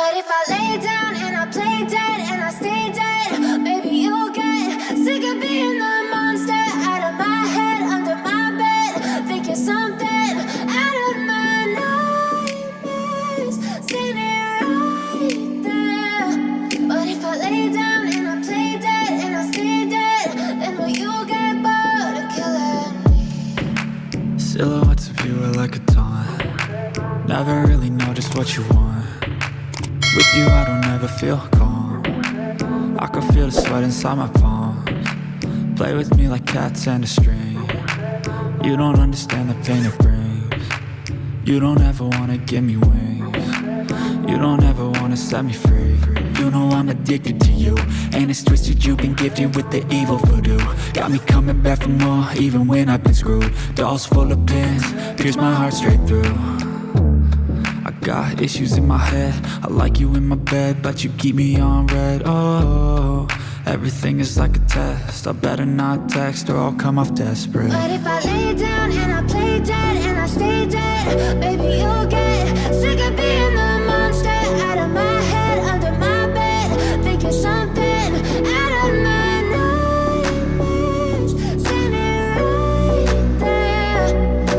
But if I lay down and I play dead and I stay dead, baby, you'll get sick of being the monster out of my head, under my bed, thinking something out of my nightmares, standing right there. But if I lay down and I play dead and I stay dead, then will you get bored of killing me? Silhouettes of you are like a taunt. Never really know just what you want. With you I don't ever feel calm. I can feel the sweat inside my palms. Play with me like cats and a string. You don't understand the pain it brings. You don't ever wanna give me wings. You don't ever wanna set me free. You know I'm addicted to you, and it's twisted you've been gifted with the evil voodoo. Got me coming back for more even when I've been screwed. Dolls full of pins, pierce my heart straight through. I got issues in my head, I like you in my bed, but you keep me on red. Oh, everything is like a test. I better not text or I'll come off desperate. But if I lay down and I play dead and I stay dead, baby, you'll get sick of being the monster out of my head, under my bed, thinking something out of my nightmares, standing right there.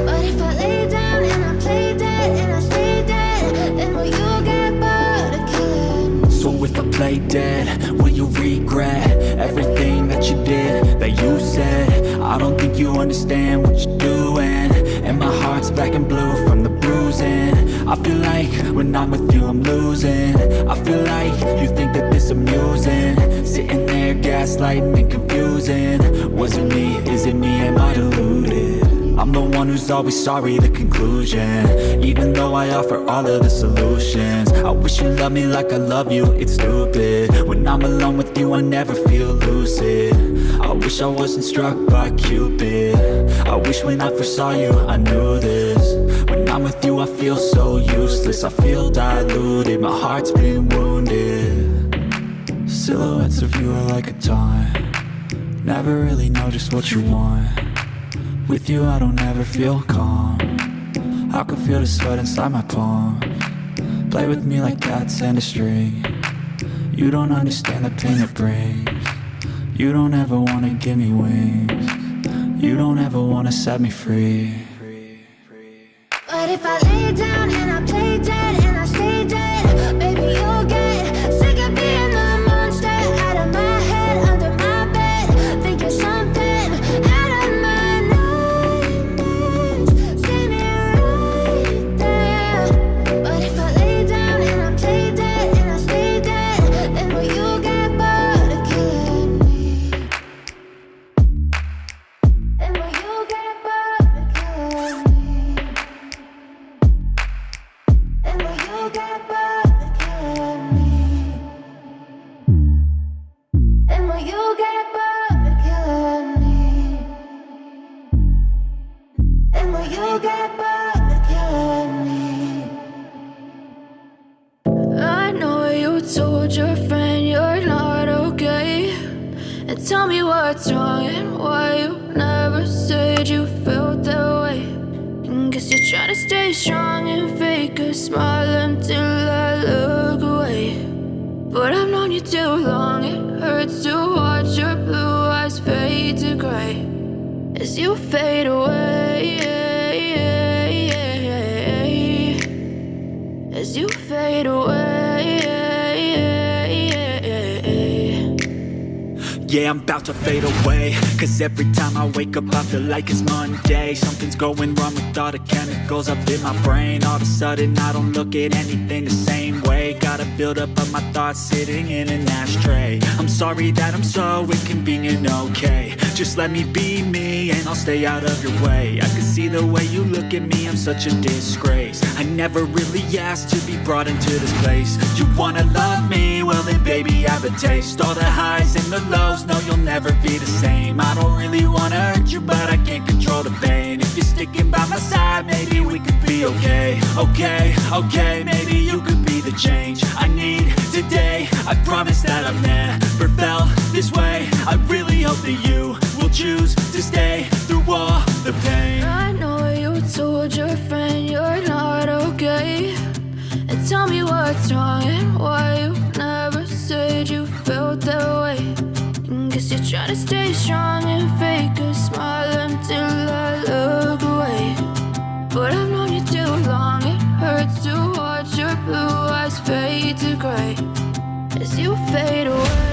But if I lay down and I play dead and I stay dead, then will you get bored of killing me? So if I play dead, will you regret everything that you did, that you said? I don't think you understand what you're doing, and my heart's black and blue from the bruising. I feel like when I'm with you I'm losing. I feel like you think that this amusing, sitting there gaslighting and confusing. Was it me? Is it me? Am I deluded? I'm the one who's always sorry, the conclusion, even though I offer all of the solutions. I wish you loved me like I love you, it's stupid. When I'm alone with you I never feel lucid. I wish I wasn't struck by Cupid. I wish when I first saw you I knew this. When I'm with you I feel so useless, I feel diluted, my heart's been wounded. Silhouettes of you are like a taunt. Never really know just what you want. With you I don't ever feel calm. I can feel the sweat inside my palms. Play with me like cats and a string. You don't understand the pain it brings. You don't ever wanna give me wings. You don't ever wanna set me free. But if I lay down and I play dead and I stay dead, baby, you'll get sick of being the monster out of my head, under my bed, thinking something out of my nightmares, standing right there. But if I lay down and I play dead and I stay dead, then will you get bored of killing me? Then will you get bored of killing me? Then will you get bored of killing me? Then will you get bored of killing me? Then will you get bored of killing me? I know you told your friend you're not okay, and tell me what's wrong and why you never said you felt that way. And guess you're trying to stay strong and fake a smile until I look away. But I've known you too long, it hurts to watch your blue eyes fade to gray as you fade away, as you fade away. Yeah, I'm about to fade away, cause every time I wake up I feel like it's Monday. Something's going wrong with all the chemicals up in my brain. All of a sudden I don't look at anything the same way. Got a buildup of my thoughts sitting in an ashtray. I'm sorry that I'm so inconvenient, okay. Just let me be me and I'll stay out of your way. I can see the way you look at me, I'm such a disgrace. I never really asked to be brought into this place. You wanna love me? Well then baby I have a taste. All the highs and the lows, no you'll never be the same. I don't really wanna hurt you but I can't control the pain. If you're sticking by my side maybe we could be okay. Okay, maybe you could be the change I need today. I promise that I've never felt this way. I really hope that you will choose to stay through all the pain. I know you told your friend you're not okay, and tell me what's wrong and why you never said you felt that way. Guess you're trying to stay strong and fake a smile until I look away. But I've known you too long, it hurts to watch your blue eyes fade to gray as you fade away.